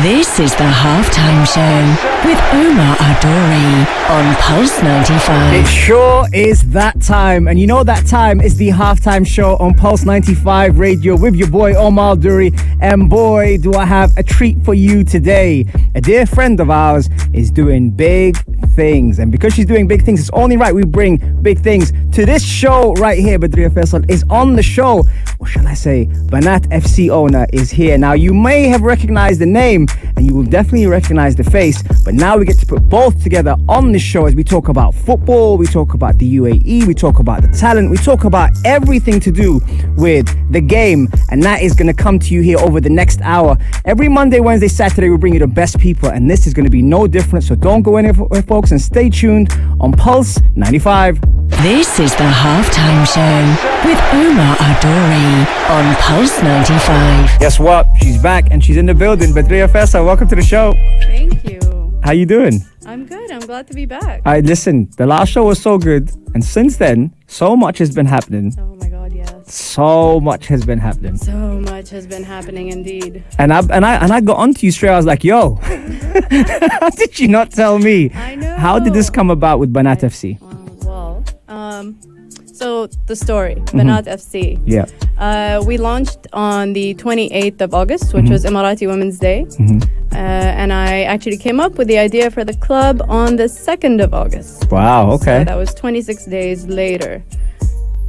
This is the halftime show with Omar Adori on Pulse 95. It sure is that time. And you know that time is the halftime show on Pulse 95 Radio with your boy Omar Adori. And boy, do I have a treat for you today. A dear friend of ours is doing big things. And because she's doing big things, it's only right we bring big things to this show right here. Budreya Faisal is on the show. Or shall I say, Banaat FC owner is here. Now, you may have recognized the name and you will definitely recognize the face, but now we get to put both together on the show as we talk about football, we talk about the UAE, we talk about the talent, we talk about everything to do with the game, and that is going to come to you here over the next hour. Every Monday, Wednesday, Saturday, we bring you the best people, and this is going to be no different, so don't go anywhere, folks, and stay tuned on Pulse 95. This is the halftime show with Omar Adori on Pulse 95. Guess what? She's back and she's in the building. Budreya Faisal, welcome to the show. Thank you. How you doing? I'm good. I'm glad to be back. Listen, the last show was so good, and since then, so much has been happening. Oh my God, yes. So much has been happening. So much has been happening indeed. And I got onto you straight. I was like, yo, how did you not tell me? I know. How did this come about with Banaat FC? So the story, Banaat FC. Yeah. We launched on the 28th of August, which was Emirati Women's Day. And I actually came up with the idea for the club on the 2nd of August. Wow, okay. So that was 26 days later.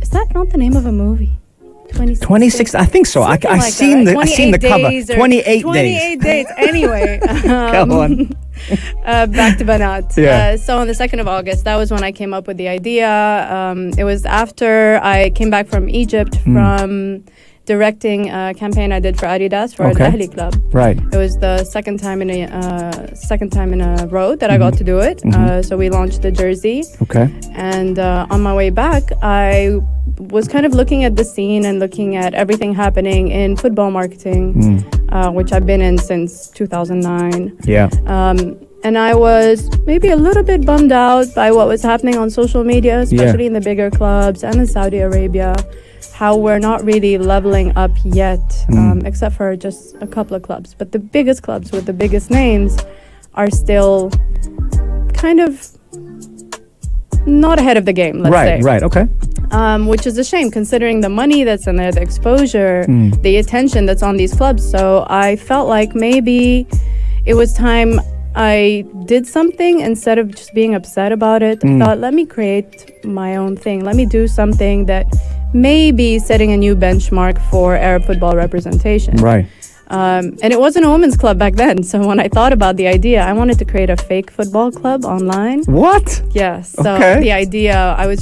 Is that not the name of a movie? 26, I think so. I seen the cover. 28 days. 28 days. Anyway. Come on. Back to Banaat. Yeah. So on the 2nd of August, that was when I came up with the idea. It was after I came back from Egypt from directing a campaign I did for Adidas for Al Ahly club. Right. It was the second time in a row that I got to do it. So we launched the jersey. Okay. And on my way back, I was kind of looking at the scene and looking at everything happening in football marketing, which I've been in since 2009. Yeah. And I was maybe a little bit bummed out by what was happening on social media, especially in the bigger clubs and in Saudi Arabia, how we're not really leveling up yet, except for just a couple of clubs. But the biggest clubs with the biggest names are still kind of not ahead of the game, let's say. Right, okay. Which is a shame considering the money that's in there, the exposure, the attention that's on these clubs. So I felt like maybe it was time I did something instead of just being upset about it. I thought, let me create my own thing. Let me do something that may be setting a new benchmark for Arab football representation. Right. And it wasn't a women's club back then. So when I thought about the idea, I wanted to create a fake football club online. What? Yes. So the idea, I was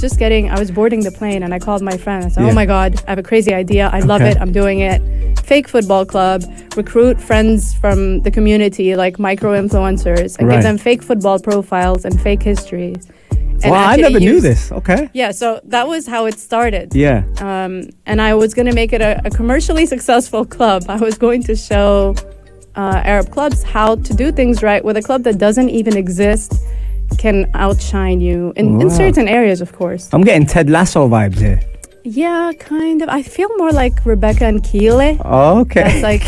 boarding the plane and I called my friend. I said, oh my God, I have a crazy idea. I love it. I'm doing it. Fake football club, recruit friends from the community like micro-influencers and give them fake football profiles and fake histories. Wow, I never knew this. Okay. Yeah, so that was how it started. Yeah. And I was going to make it a commercially successful club. I was going to show Arab clubs how to do things right with a club that doesn't even exist can outshine you in certain areas, of course. I'm getting Ted Lasso vibes here. Yeah, kind of. I feel more like Rebecca and Keeley. Oh, okay. That's like,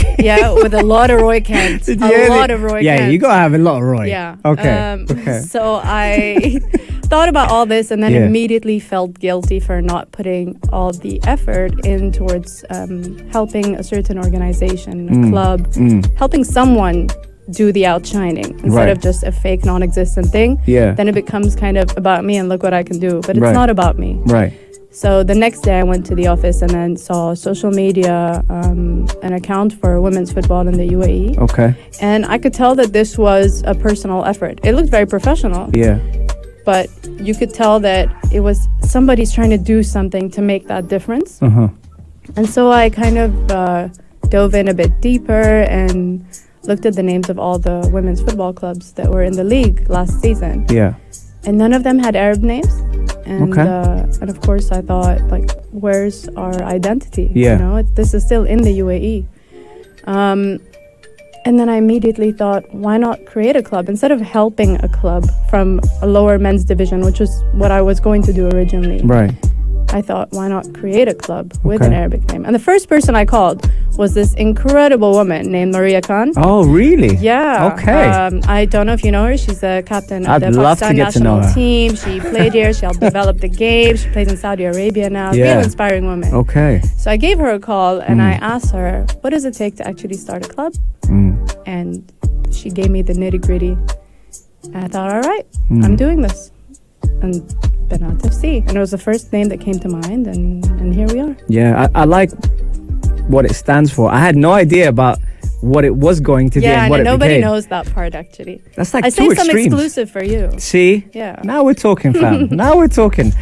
with a lot of Roy Kent. A lot of Roy Kent. Yeah, you gotta have a lot of Roy. Yeah. Okay. So I thought about all this and then immediately felt guilty for not putting all the effort in towards helping a certain organization, a club, helping someone do the outshining instead of just a fake non-existent thing. Yeah. Then it becomes kind of about me and look what I can do. But it's not about me. Right. So the next day I went to the office and then saw social media, an account for women's football in the UAE. Okay. And I could tell that this was a personal effort. It looked very professional. Yeah. But you could tell that it was somebody's trying to do something to make that difference. And so I kind of dove in a bit deeper and looked at the names of all the women's football clubs that were in the league last season. Yeah. And none of them had Arab names. And and of course I thought, like, where's our identity? Yeah. You know, this is still in the UAE. And then I immediately thought, why not create a club? Instead of helping a club from a lower men's division, which was what I was going to do originally. Right. I thought, why not create a club with an Arabic name? And the first person I called was this incredible woman named Maria Khan. Oh, really? Yeah. Okay. I don't know if you know her. She's the captain of the love to Pakistan get to know national her. team. She played here. She helped develop the game. She plays in Saudi Arabia now. Yeah. Real inspiring woman. Okay. So I gave her a call and I asked her, what does it take to actually start a club? And she gave me the nitty-gritty. And I thought, all right, I'm doing this. And Banaat FC. And it was the first name that came to mind, and here we are. Yeah, I like what it stands for. I had no idea about what it was going to be and what it nobody became. knows that part, actually. That's like I two say some extremes. exclusive for you. See? Yeah. Now we're talking, fam. Now we're talking.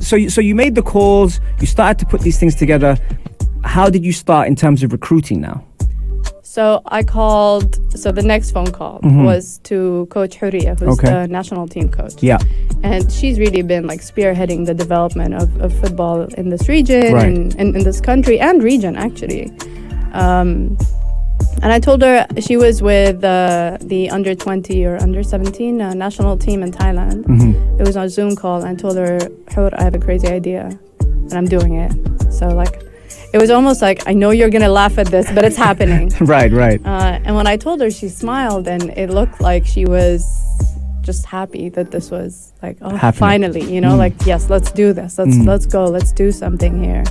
So you made the calls. You started to put these things together. How did you start in terms of recruiting now? So I called, so the next phone call was to Coach Huriya, who's the national team coach. Yeah. And she's really been like spearheading the development of football in this region and in this country and region, actually. And I told her she was with the under 20 or under 17 national team in Thailand. It was on a Zoom call, and I told her, Hur, I have a crazy idea and I'm doing it. So like, it was almost like, I know you're going to laugh at this, but it's happening. Right. And when I told her, she smiled, and it looked like she was just happy that this was like, oh, finally, you know, like, yes, let's do this. Let's go. Let's do something here.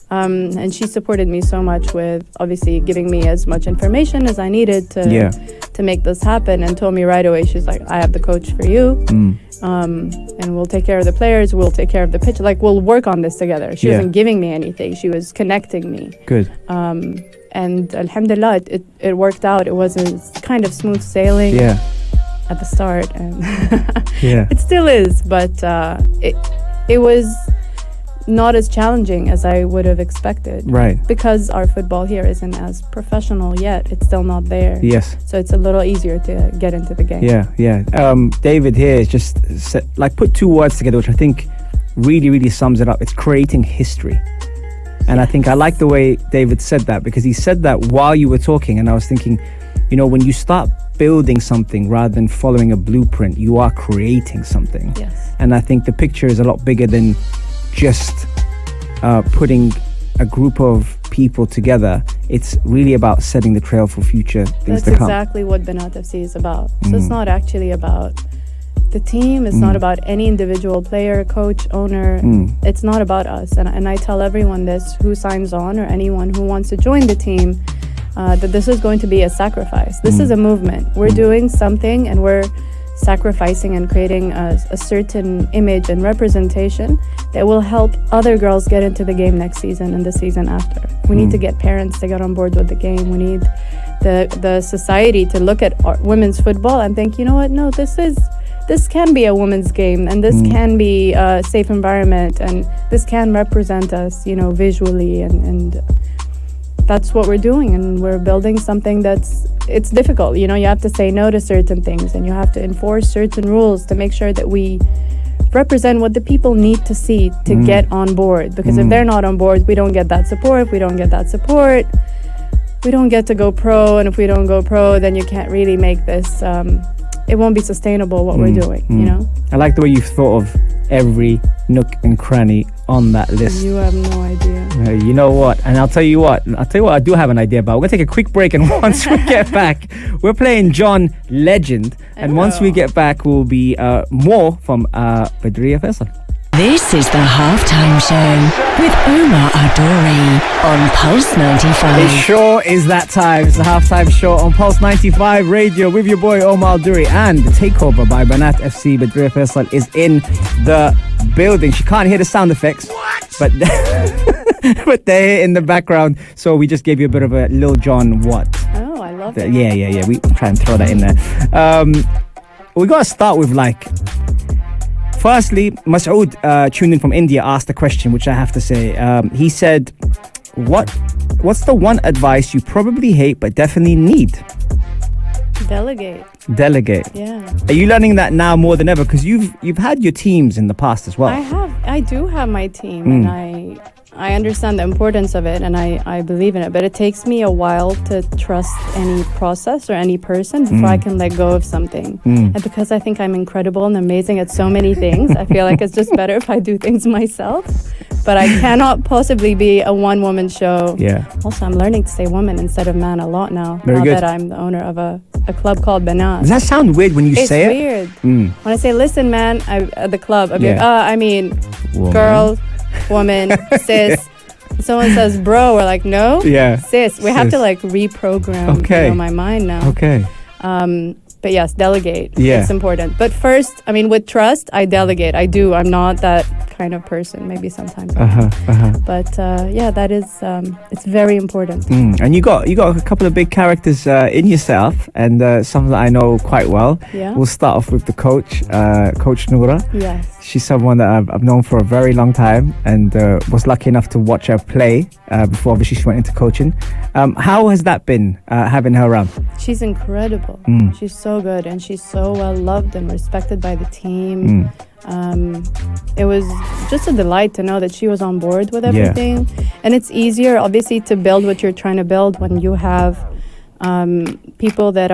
And she supported me so much with obviously giving me as much information as I needed to make this happen, and told me right away, she's like, I have the coach for you. And we'll take care of the players, we'll take care of the pitch, like we'll work on this together. She wasn't giving me anything, she was connecting me. Good. And alhamdulillah, it worked out. It was a kind of smooth sailing at the start, and it still is, but it was not as challenging as I would have expected. Right. Because our football here isn't as professional yet. It's still not there. Yes. So it's a little easier to get into the game. Yeah. David here is just put two words together, which I think really, really sums it up. It's creating history. And I think I like the way David said that, because he said that while you were talking, and I was thinking, you know, when you start building something rather than following a blueprint, you are creating something. Yes. And I think the picture is a lot bigger than just putting a group of people together. It's really about setting the trail for future things to come. That's exactly what Banaat FC is about. So it's not actually about the team. It's not about any individual player, coach, owner. It's not about us. And I tell everyone this who signs on, or anyone who wants to join the team, that this is going to be a sacrifice. This is a movement. We're doing something, and we're sacrificing and creating a certain image and representation that will help other girls get into the game next season and the season after. We need to get parents to get on board with the game. We need the society to look at women's football and think, you know what, no, this can be a women's game, and this can be a safe environment, and this can represent us, you know, visually, and that's what we're doing. And we're building something it's difficult. You know, you have to say no to certain things, and you have to enforce certain rules to make sure that we represent what the people need to see to get on board. Because if they're not on board, we don't get that support. If we don't get that support, we don't get to go pro. And if we don't go pro, then you can't really make this, it won't be sustainable what we're doing, you know? I like the way you've thought of every nook and cranny on that list. You have no idea. You know what? And I'll tell you what I do have an idea about. We're going to take a quick break, and once we get back, we're playing John Legend. And once we get back, we'll be more from Budreya Faisal. This is the halftime show with Omar Adori on Pulse 95. It sure is that time. It's the halftime show on Pulse 95 Radio with your boy Omar Adori, and the takeover by Banaat FC. Budreya Faisal is in the building. She can't hear the sound effects, but but they're here in the background. So we just gave you a bit of a Lil Jon what. Oh, I love it. Yeah. We try and throw that in there. We got to start with firstly, Masood, tuned in from India, asked a question, which I have to say. He said, what's the one advice you probably hate but definitely need? Delegate. Delegate. Yeah. Are you learning that now more than ever? Because you've had your teams in the past as well. I do have my team, and I understand the importance of it, and I believe in it. But it takes me a while to trust any process or any person before I can let go of something. And because I think I'm incredible and amazing at so many things, I feel like it's just better if I do things myself. But I cannot possibly be a one-woman show. Yeah. Also, I'm learning to say woman instead of man a lot now. Very now good. that I'm the owner of a club called Banaat. Does that sound weird when you say it? It's weird. When I say, listen, man, at the club, I'll be like, I mean, Woman. girl, woman, sis. Someone says bro, we're like, no, sis. We have to like reprogram my mind now. Okay. But yes, delegate. Yeah. It's important. But first, I mean, with trust, I delegate. I do. I'm not that kind of person. Maybe sometimes. But that is, it's very important. And you got a couple of big characters in yourself, and some that I know quite well. Yeah. We'll start off with the coach, Coach Noura. Yes. She's someone that I've known for a very long time, and was lucky enough to watch her play before obviously she went into coaching. How has that been, having her around? She's incredible. She's so good, and she's so well loved and respected by the team. It was just a delight to know that she was on board with everything. And it's easier, obviously, to build what you're trying to build when you have people that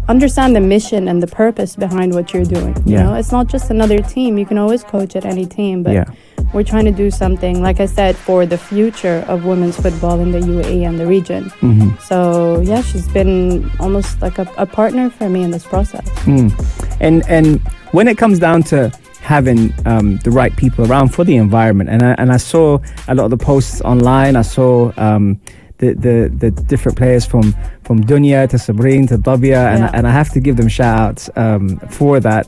understand the mission and the purpose behind what you're doing. You know, it's not just another team. You can always coach at any team, but we're trying to do something, like I said, for the future of women's football in the UAE and the region. So yeah, she's been almost like a partner for me in this process. And when it comes down to having the right people around for the environment, and I saw a lot of the posts online. I saw the different players from Dunya to Sabrine to Dabia, and I have to give them shout outs for that.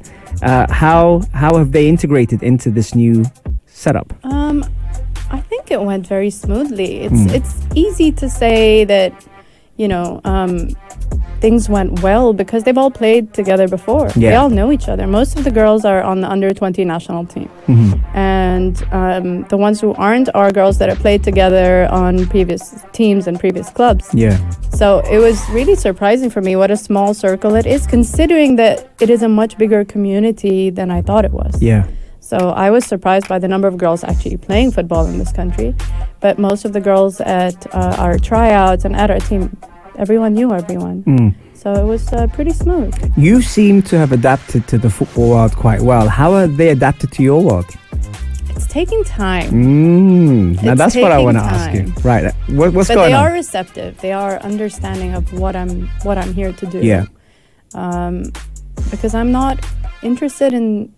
How have they integrated into this new setup? I think it went very smoothly. It's easy to say that, you know, things went well because they've all played together before. They all know each other. Most of the girls are on the under-20 national team. And the ones who aren't are girls that have played together on previous teams and previous clubs. So it was really surprising for me what a small circle it is, considering that it is a much bigger community than I thought it was. So I was surprised by the number of girls actually playing football in this country. But most of the girls at our tryouts and at our team, everyone knew everyone. So it was pretty smooth. You seem to have adapted to the football world quite well. How have they adapted to your world? It's taking time. Now that's what I want to ask you. Right. What's but going on? But they are receptive. They are understanding of what I'm here to do. Because I'm not interested in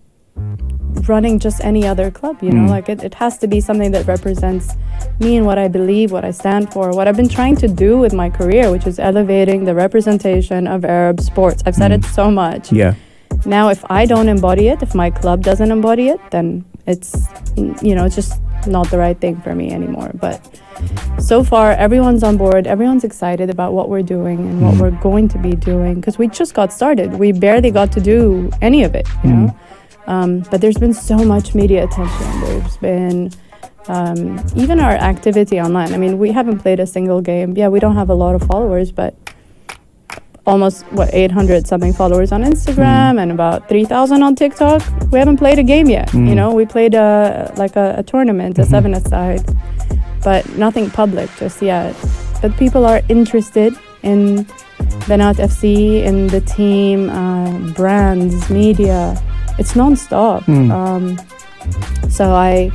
running just any other club, you know, like it has to be something that represents me and what I believe, what I stand for, what I've been trying to do with my career, which is elevating the representation of Arab sports. I've said it so much. Now, if I don't embody it, if my club doesn't embody it, then it's, you know, it's just not the right thing for me anymore. But so far, everyone's on board. Everyone's excited about what we're doing and what we're going to be doing, because we just got started. We barely got to do any of it, you know. But there's been so much media attention. There's been even our activity online. I mean, we haven't played a single game. Yeah, we don't have a lot of followers, but almost 800 something followers on Instagram and about 3,000 on TikTok. We haven't played a game yet. You know, we played a tournament, a 7-a-side, but nothing public just yet. But people are interested in Banaat FC, in the team, brands, media. It's non-stop. So I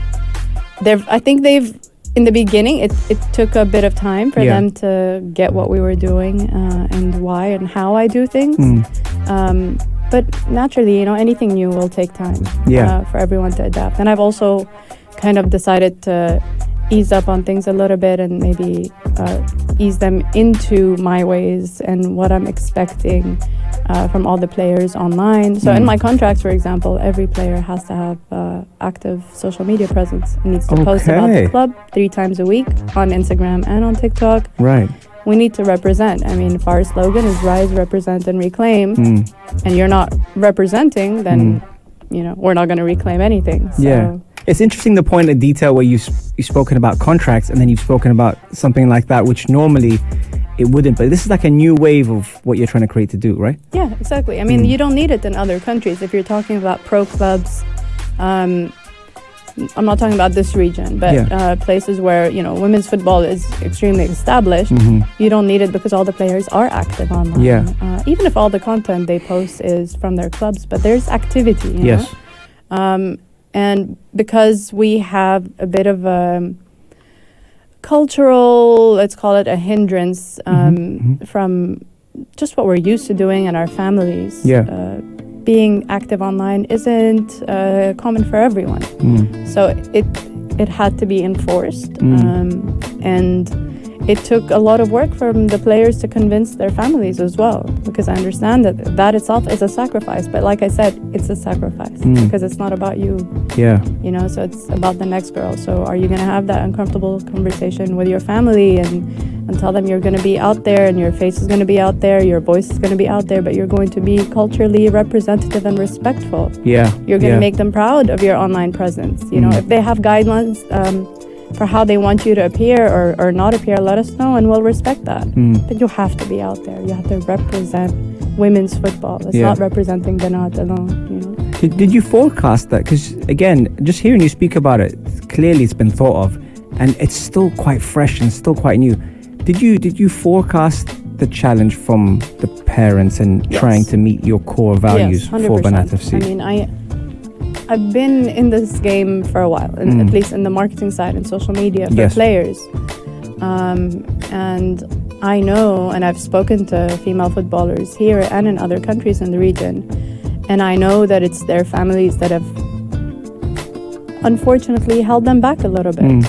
think they've, in the beginning, it took a bit of time for them to get what we were doing and why and how I do things. But naturally, you know, anything new will take time for everyone to adapt. And I've also kind of decided to ease up on things a little bit and maybe ease them into my ways and what I'm expecting from all the players online. So in my contracts, for example, every player has to have active social media presence and needs to post about the club 3 times a week on Instagram and on TikTok. Right. We need to represent. I mean, if our slogan is rise, represent, and reclaim, and you're not representing, then, you know, we're not going to reclaim anything. So. It's interesting the point of detail where you've spoken about contracts and then you've spoken about something like that, which normally it wouldn't. But this is like a new wave of what you're trying to create to do, right? Yeah, exactly. I mean, you don't need it in other countries. If you're talking about pro clubs, I'm not talking about this region, but places where, you know, women's football is extremely established, you don't need it because all the players are active online. Yeah. Even if all the content they post is from their clubs, but there's activity, you know? And because we have a bit of a cultural, let's call it a hindrance from just what we're used to doing in our families. Being active online isn't common for everyone. So it had to be enforced. And it took a lot of work from the players to convince their families as well, because I understand that itself is a sacrifice. But like I said, it's a sacrifice because it's not about you. You know, so it's about the next girl. So are you going to have that uncomfortable conversation with your family and tell them you're going to be out there and your face is going to be out there, your voice is going to be out there, but you're going to be culturally representative and respectful. You're going to make them proud of your online presence. You know, if they have guidelines for how they want you to appear or not appear, let us know and we'll respect that. But you have to be out there. You have to represent women's football. It's not representing Banaat alone, you know. Did you forecast that? Because again, just hearing you speak about it, clearly it's been thought of and it's still quite fresh and still quite new. Did you forecast the challenge from the parents and trying to meet your core values for Banaat FC? I mean, I've been in this game for a while, at least in the marketing side and social media for players. And I know, and I've spoken to female footballers here and in other countries in the region, and I know that it's their families that have unfortunately held them back a little bit.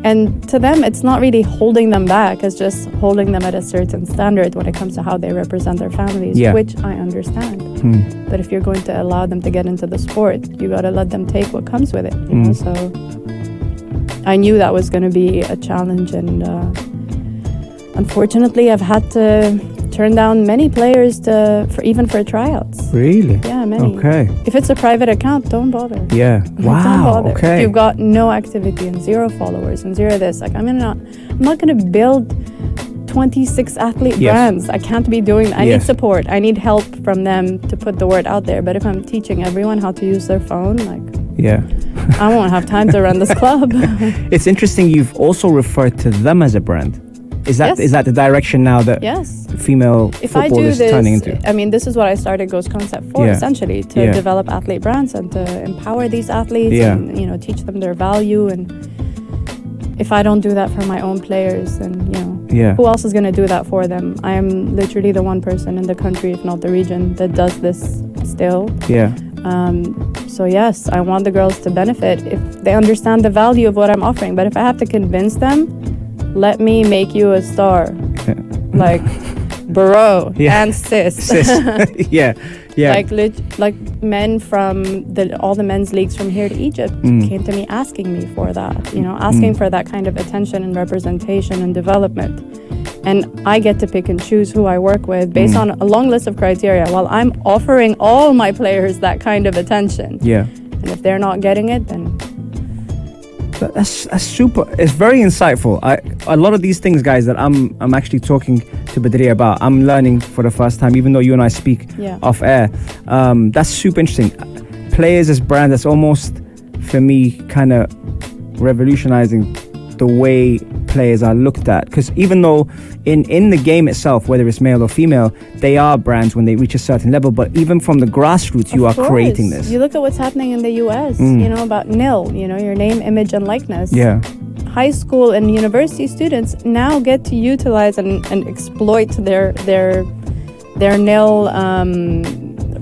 And to them, it's not really holding them back, it's just holding them at a certain standard when it comes to how they represent their families, which I understand. But if you're going to allow them to get into the sport, you got to let them take what comes with it. You know? So I knew that was going to be a challenge, and unfortunately, I've had to turn down many players even for tryouts. Really? Yeah, many. Okay. If it's a private account, don't bother. Yeah. Wow. Don't bother. Okay. If you've got no activity and 0 followers and 0 this, like I'm not going to build 26 athlete brands. I can't be doing. I need support. I need help from them to put the word out there. But if I'm teaching everyone how to use their phone, like I won't have time to run this club. It's interesting. You've also referred to them as a brand. Is that the direction now that female football is turning into? I mean, this is what I started Ghost Concept for, essentially, to develop athlete brands and to empower these athletes and, you know, teach them their value. And if I don't do that for my own players, then, you know, who else is going to do that for them? I am literally the one person in the country, if not the region, that does this still. So yes, I want the girls to benefit if they understand the value of what I'm offering. But if I have to convince them, let me make you a star, like bro and sis. Like men from all the men's leagues from here to Egypt came to me asking me for that, you know, asking for that kind of attention and representation and development. And I get to pick and choose who I work with based on a long list of criteria, while I'm offering all my players that kind of attention. And if they're not getting it, then That's super. It's very insightful. A lot of these things, guys, that I'm actually talking to Budreya about, I'm learning for the first time, even though you and I speak off air. That's super interesting. Players as brand, that's almost, for me, kind of revolutionizing the way players are looked at. Because even though in the game itself, whether it's male or female, they are brands when they reach a certain level, but even from the grassroots, you are creating this. You look at what's happening in the US, you know, about NIL, you know, your name, image, and likeness. High school and university students now get to utilize and exploit their NIL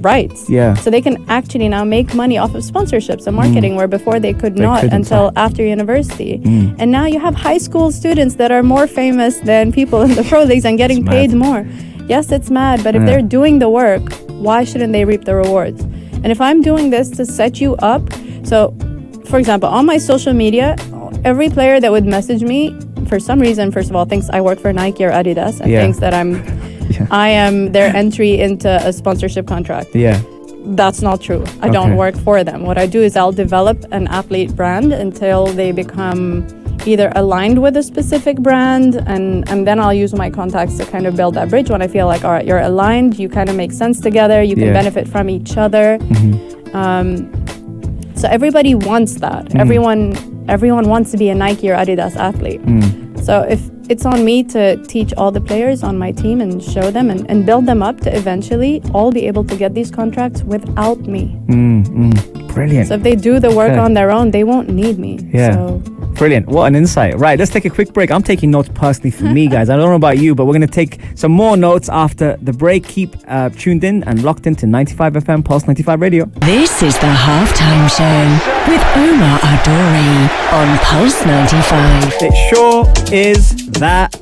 rights. So they can actually now make money off of sponsorships and marketing, where before they could not until after university. And now you have high school students that are more famous than people in the pro leagues and getting paid more. Yes, it's mad, but if they're doing the work, why shouldn't they reap the rewards? And if I'm doing this to set you up, so for example, on my social media, every player that would message me, for some reason, first of all, thinks I work for Nike or Adidas and thinks that I am their entry into a sponsorship contract. That's not true. I don't work for them. What I do is I'll develop an athlete brand until they become either aligned with a specific brand, and then I'll use my contacts to kind of build that bridge when I feel like, all right, you're aligned, you kind of make sense together, you can benefit from each other. So everybody wants that. Everyone wants to be a Nike or Adidas athlete. So if it's on me to teach all the players on my team and show them and build them up to eventually all be able to get these contracts without me. Brilliant. So if they do the work on their own, they won't need me. Yeah. So. Brilliant. What an insight. Right, let's take a quick break. I'm taking notes personally for me, guys. I don't know about you, but we're going to take some more notes after the break. Keep tuned in and locked into 95 FM Pulse 95 Radio. This is the halftime show with Omar Adori on Pulse 95. It sure is that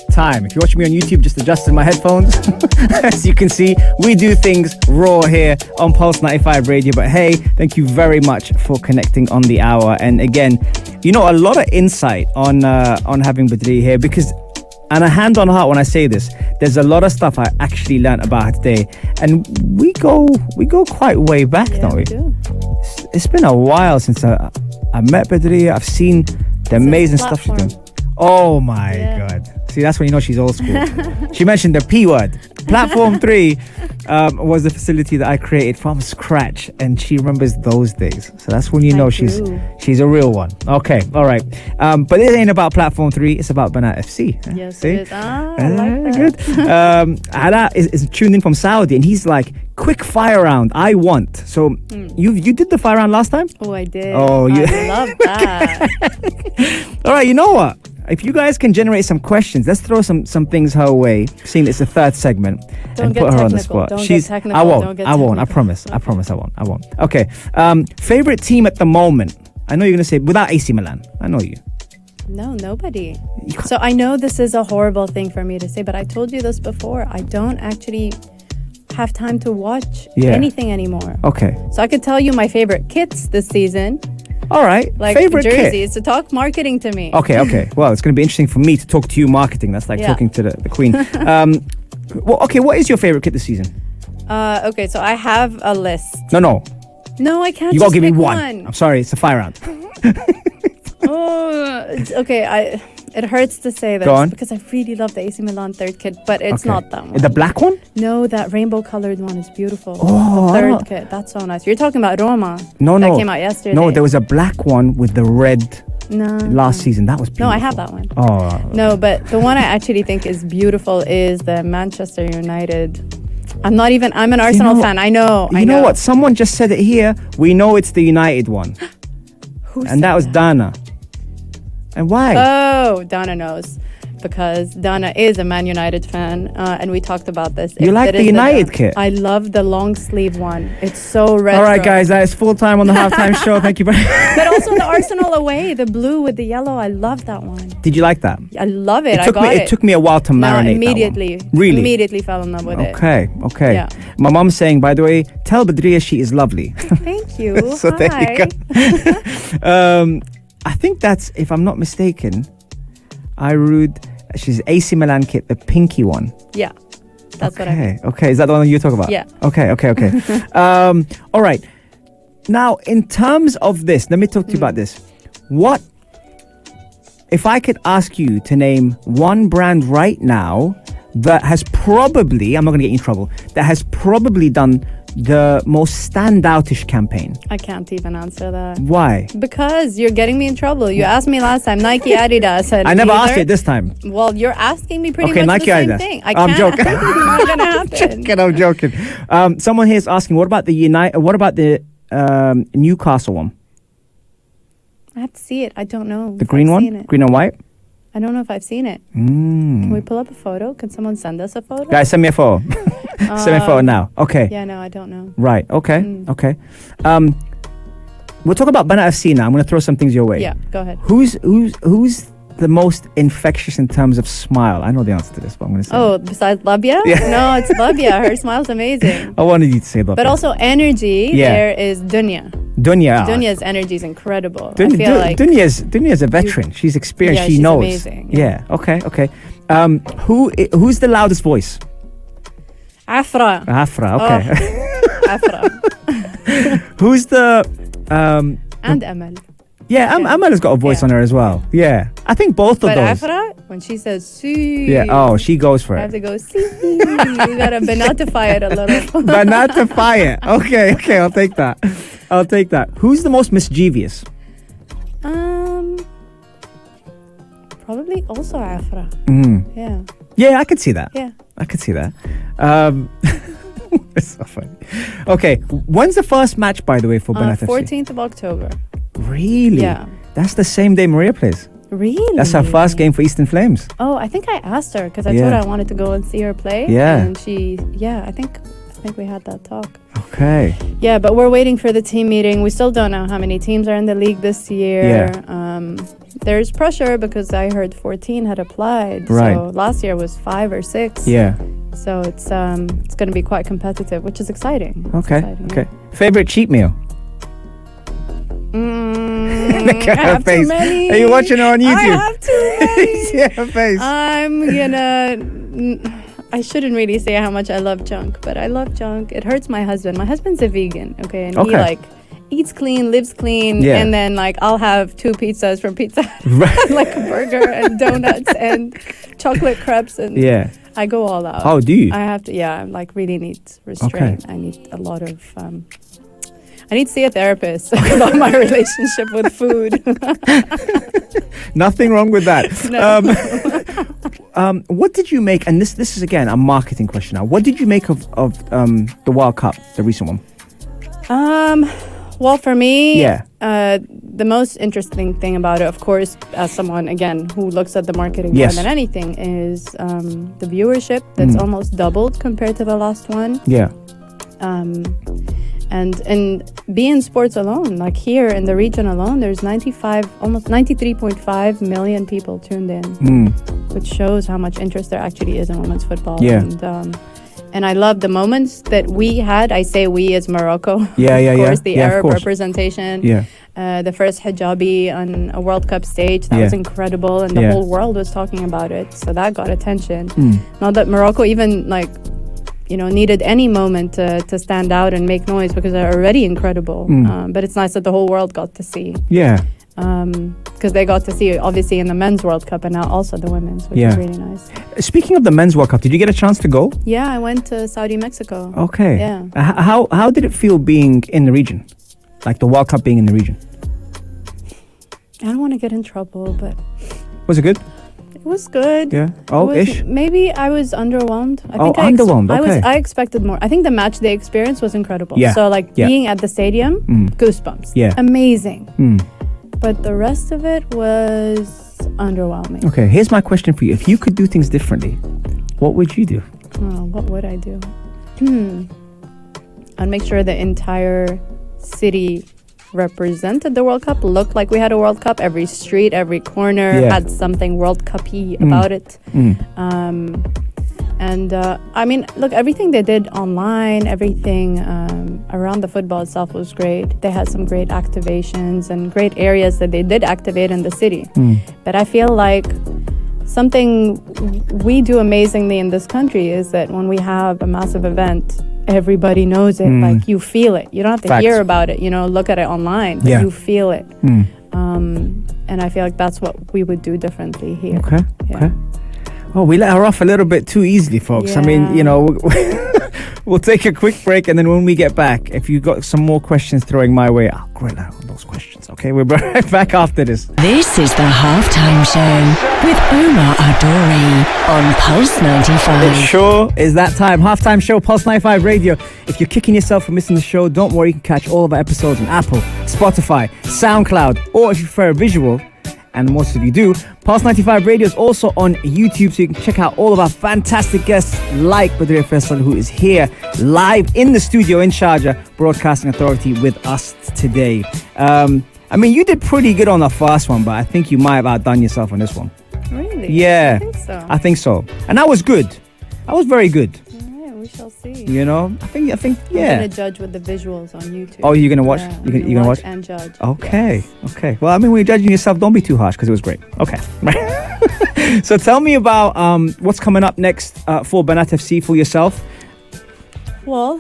time. If you're watching me on YouTube, just adjusted my headphones. As you can see, we do things raw here on Pulse 95 Radio. But hey, thank you very much for connecting on the hour. And again, you know, a lot of insight on having Budreya here, because, and a hand on heart when I say this, there's a lot of stuff I actually learned about her today, and we go quite way back, don't we? Do. It's been a while since I met Budreya. I've seen the amazing stuff she's done. Oh my God. See, that's when you know she's old school. She mentioned the P word. Platform 3 was the facility that I created from scratch, and she remembers those days. So that's when you know she's a real one. Okay, all right. But it ain't about Platform 3, it's about Banaat FC. Yes, See? it is. I like that. Good. Ala is tuned in from Saudi, and he's like, quick fire round, I want. So you did the fire round last time? Oh, I did. Oh, you I love that. All right, you know what? If you guys can generate some questions, let's throw some things her way, seeing it's the third segment, and put her on the spot. Get technical. I won't. I promise. I promise I won't. Okay. Favorite team at the moment? I know you're going to say without AC Milan. I know you. No, nobody. So I know this is a horrible thing for me to say, but I told you this before. I don't actually have time to watch anything anymore. Okay. So I could tell you my favorite kits this season. All right. Like favorite jerseys, kit. to talk marketing to me. Okay. Well, it's going to be interesting for me to talk to you marketing. That's like talking to the queen. What is your favorite kit this season? Okay, so I have a list. No, I can't. You got to give me one. I'm sorry, it's a fire round. Okay, it hurts to say this. Go on. Because I really love the AC Milan third kit, but it's not that one. The black one? No, that rainbow colored one is beautiful. Oh, the third kit, that's so nice. You're talking about Roma. No. That came out yesterday. No, there was a black one with the red last season. That was beautiful. No, I have that one. Oh. Okay. No, but the one I actually think is beautiful is the Manchester United. I'm an Arsenal fan. I know. You know what? Someone just said it here. We know it's the United one. And that was Dana. And why? Oh, Dana knows. Because Dana is a Man United fan, and we talked about this. You like the United kit? I love the long sleeve one. It's so retro. All right, guys, that is full time on the halftime show. Thank you very much. But also the Arsenal away, the blue with the yellow. I love that one. Did you like that? I love it. It took me a while to marinate. Immediately. That one. Really? Immediately fell in love with it. Okay. Yeah. My mom's saying, by the way, tell Budreya she is lovely. Thank you. So Hi. there you go. I think that's, if I'm not mistaken, she's AC Milan kit, the pinky one. Yeah, that's what I mean. Okay, is that the one that you talk about? Yeah. Okay. All right. Now, in terms of this, let me talk to you about this. What, if I could ask you to name one brand right now that has probably, I'm not going to get you in trouble, that has probably done the most standoutish campaign? I can't even answer that. Why? Because you're getting me in trouble. You asked me last time, Nike, Adidas. I never asked you this time. Well, you're asking me pretty Okay, much Nike, the same Adidas. thing. I'm joking. It's not gonna happen. I'm joking. Someone here is asking, what about the Newcastle one? I have to see it. I don't know. The green one? Green and white? I don't know if I've seen it. Can we pull up a photo? Can someone send us a photo? Guys, send me a photo. Send me a photo now. Okay. Yeah, no, I don't know. Right. Okay. Okay. We'll talk about Banaat FC now. I'm going to throw some things your way. Yeah, go ahead. Who's the most infectious in terms of smile? I know the answer to this, but I'm going to say. Oh, besides Labia? Yeah. No, it's Labia. Her smile's amazing. I wanted you to say that. But also energy. There is Dunya. Dunya's energy is incredible. I feel like Dunya's a veteran. She's experienced. She she's knows. Amazing. Yeah. Okay. Who's the loudest voice? Afra. Okay. Afra. Who's the and Amal. Yeah, Amela's got a voice on her as well. Yeah. I think both of But those. Afra, when she says "see," Yeah. Oh, she goes for I it. have to go "see." You gotta banatify it a little. Banatify it. Okay, I'll take that. Who's the most mischievous? Probably also Afra. Yeah. Yeah, I could see that. Yeah. I could see that. It's so funny. Okay, when's the first match, by the way, for Banaat FC? 14th of October. Really? Yeah. That's the same day Maria plays. Really? That's her first game for Eastern Flames. Oh, I think I asked her because I Yeah. told her I wanted to go and see her play. Yeah. And I think we had that talk. Okay. Yeah, but we're waiting for the team meeting. We still don't know how many teams are in the league this year. Yeah. There's pressure because I heard 14 had applied. Right. So last year was 5 or 6. Yeah. So it's going to be quite competitive, which is exciting. It's Okay. exciting, Okay. Favorite cheat meal? Look at I her have face. too many. Are you watching her on YouTube? I have too many. See her face. I shouldn't really say how much I love junk, but I love junk. It hurts my husband. My husband's a vegan, okay? And he Okay. eats clean, lives clean, Yeah. and then I'll have 2 pizzas from Pizza Hut, Right. like a burger and donuts and chocolate crepes, and Yeah. I go all out. Oh, do you? I have to, really need restraint. I need a lot of I need to see a therapist about my relationship with food. Nothing wrong with that. No. What did you make? And this is again a marketing question now. What did you make of the World Cup, the recent one? Well, for me, Yeah. the most interesting thing about it, of course, as someone, again, who looks at the marketing Yes. more than anything, is the viewership that's almost doubled compared to the last one. Yeah. And beIN Sports alone, like here in the region alone, there's almost 93.5 million people tuned in, which shows how much interest there actually is in women's football. Yeah. And I love the moments that we had. I say we as Morocco. Yeah, Of course, yeah. the Yeah, of Arab course. representation. Yeah. The first hijabi on a World Cup stage. That Yeah. was incredible. And the Yeah. whole world was talking about it. So that got attention. Not that Morocco even needed any moment to stand out and make noise because they're already incredible. But it's nice that the whole world got to see. Yeah. Because they got to see, obviously, in the men's World Cup and now also the women's, which Yeah. is really nice. Speaking of the men's World Cup, did you get a chance to go? Yeah, I went to Saudi, Mexico. Okay. Yeah. How did it feel being in the region? Like the World Cup being in the region? I don't want to get in trouble, but Was it good? it was good. Yeah. Oh, ish. Maybe I was underwhelmed. Underwhelmed, okay. I expected more. I think the match day experience was incredible. Yeah, So yeah. being at the stadium, goosebumps. Yeah. Amazing. Mm. But the rest of it was underwhelming. Okay, here's my question for you. If you could do things differently, what would you do? Oh, what would I do? I'd make sure the entire city represented the World Cup, looked like we had a World Cup. Every street, every corner Yeah. had something World Cup-y about it. Look, everything they did online, everything around the football itself was great. They had some great activations and great areas that they did activate in the city. But I feel like something we do amazingly in this country is that when we have a massive event, everybody knows it. Like, you feel it. You don't have to Facts. hear about it, look at it online, but Yeah. you feel it. And I feel like that's what we would do differently here. Okay. Yeah. Okay. Oh, we let her off a little bit too easily, folks. I mean, Yeah. we'll take a quick break, and then when we get back, if you've got some more questions throwing my way, I'll grill out on those questions. Okay, we'll be right back after this. This is the halftime show with Omar Adori on Pulse 95. It sure is that time. Halftime show, Pulse 95 Radio. If you're kicking yourself for missing the show, don't worry. You can catch all of our episodes on Apple, Spotify, SoundCloud, or if you prefer a visual, and most of you do, Pulse 95 Radio is also on YouTube, so you can check out all of our fantastic guests like Budreya Faisal, who is here live in the studio in Sharjah, Broadcasting Authority, with us today. You did pretty good on the first one, but I think you might have outdone yourself on this one. Really? Yeah. I think so. And I was good. I was very good. Yeah, we shall see. I think, I'm yeah. gonna judge with the visuals on YouTube. Oh, you're gonna watch? Yeah, You're gonna watch? and judge. Okay, Yes. okay. Well, when you're judging yourself, don't be too harsh because it was great. Okay. So tell me about what's coming up next for Banaat FC for yourself. Well,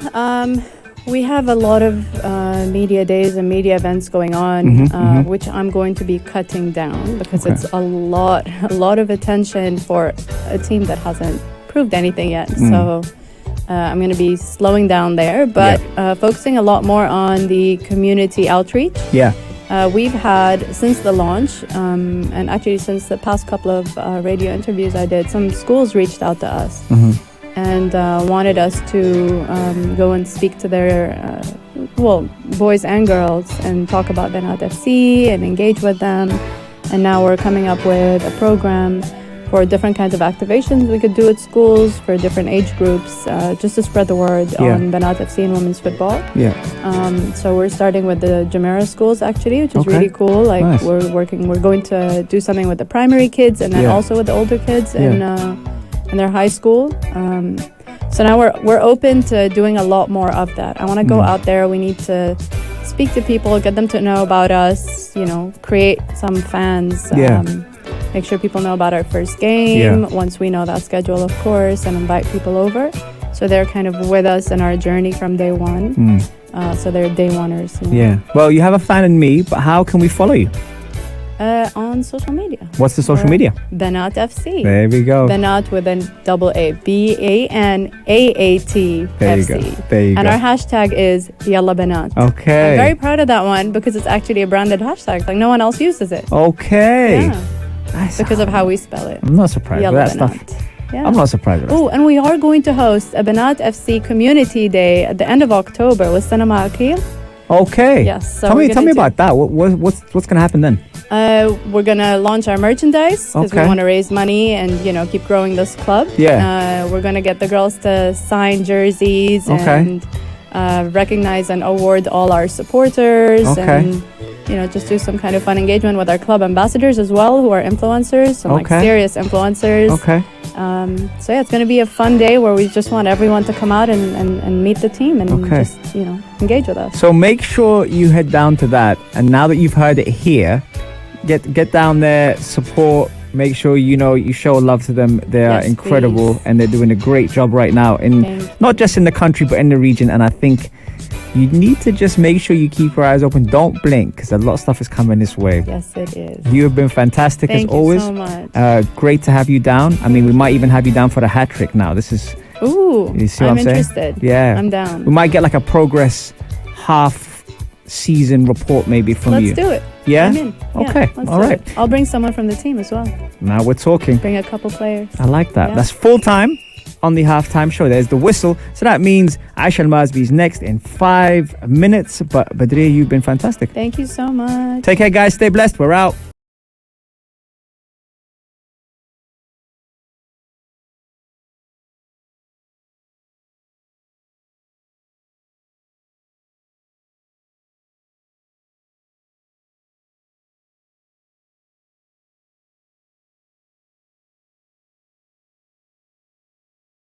We have a lot of media days and media events going on, which I'm going to be cutting down because it's a lot of attention for a team that hasn't proved anything yet. So I'm going to be slowing down there, but focusing a lot more on the community outreach. Yeah. We've had, since the launch, and actually since the past couple of radio interviews I did, some schools reached out to us and wanted us to go and speak to their, boys and girls and talk about Banaat FC and engage with them. And now we're coming up with a program for different kinds of activations we could do at schools for different age groups, just to spread the word on Banaat FC and women's football. Yeah. So we're starting with the Jumeirah schools actually, which is really cool. Like nice. We're going to do something with the primary kids and then also with the older kids in their high school. So now we're open to doing a lot more of that. I want to go out there. We need to speak to people, get them to know about us. Create some fans. Make sure people know about our first game once we know that schedule, of course, and invite people over. So they're kind of with us in our journey from day one. So they're day oneers. Yeah. Well, you have a fan in me, but how can we follow you? On social media. What's the social media? Banaat FC. There we go. Banaat with an double A. BANAAT there FC. You go. There you and go. our hashtag is Yalla Banaat. Okay. I'm very proud of that one because it's actually a branded hashtag. Like no one else uses it. Okay. Yeah. Because of how we spell it. I'm not surprised with that stuff. Yeah. I'm not surprised with that. Oh, and we are going to host a Banaat FC Community Day at the end of October with Cinema Akil. Okay. Yes. So tell me about that. What's going to happen then? We're going to launch our merchandise because we want to raise money and, keep growing this club. Yeah. We're going to get the girls to sign jerseys and recognize and award all our supporters and just do some kind of fun engagement with our club ambassadors as well, who are influencers, some serious influencers. Okay. So it's going to be a fun day where we just want everyone to come out and meet the team and just engage with us. So make sure you head down to that, and now that you've heard it here, get down there, support. Make sure you show love to them. They are incredible, please. And they're doing a great job right now not just in the country but in the region. And I think you need to just make sure you keep your eyes open. Don't blink because a lot of stuff is coming this way. Yes, it is. You have been fantastic as always. Thank you so much. Great to have you down. I mean, we might even have you down for the hat trick now. This is. Ooh, you see what I'm interested. Saying? Yeah, I'm down. We might get like a progress half season report maybe from you. Let's do it. Yeah? I'm in. Okay. Yeah, all right. I'll bring someone from the team as well. Now we're talking. Bring a couple players. I like that. Yeah. That's full time on the halftime show. There's the whistle. So that means Aisha Al-Mazbi is next in 5 minutes. But Budreya, you've been fantastic. Thank you so much. Take care, guys. Stay blessed. We're out.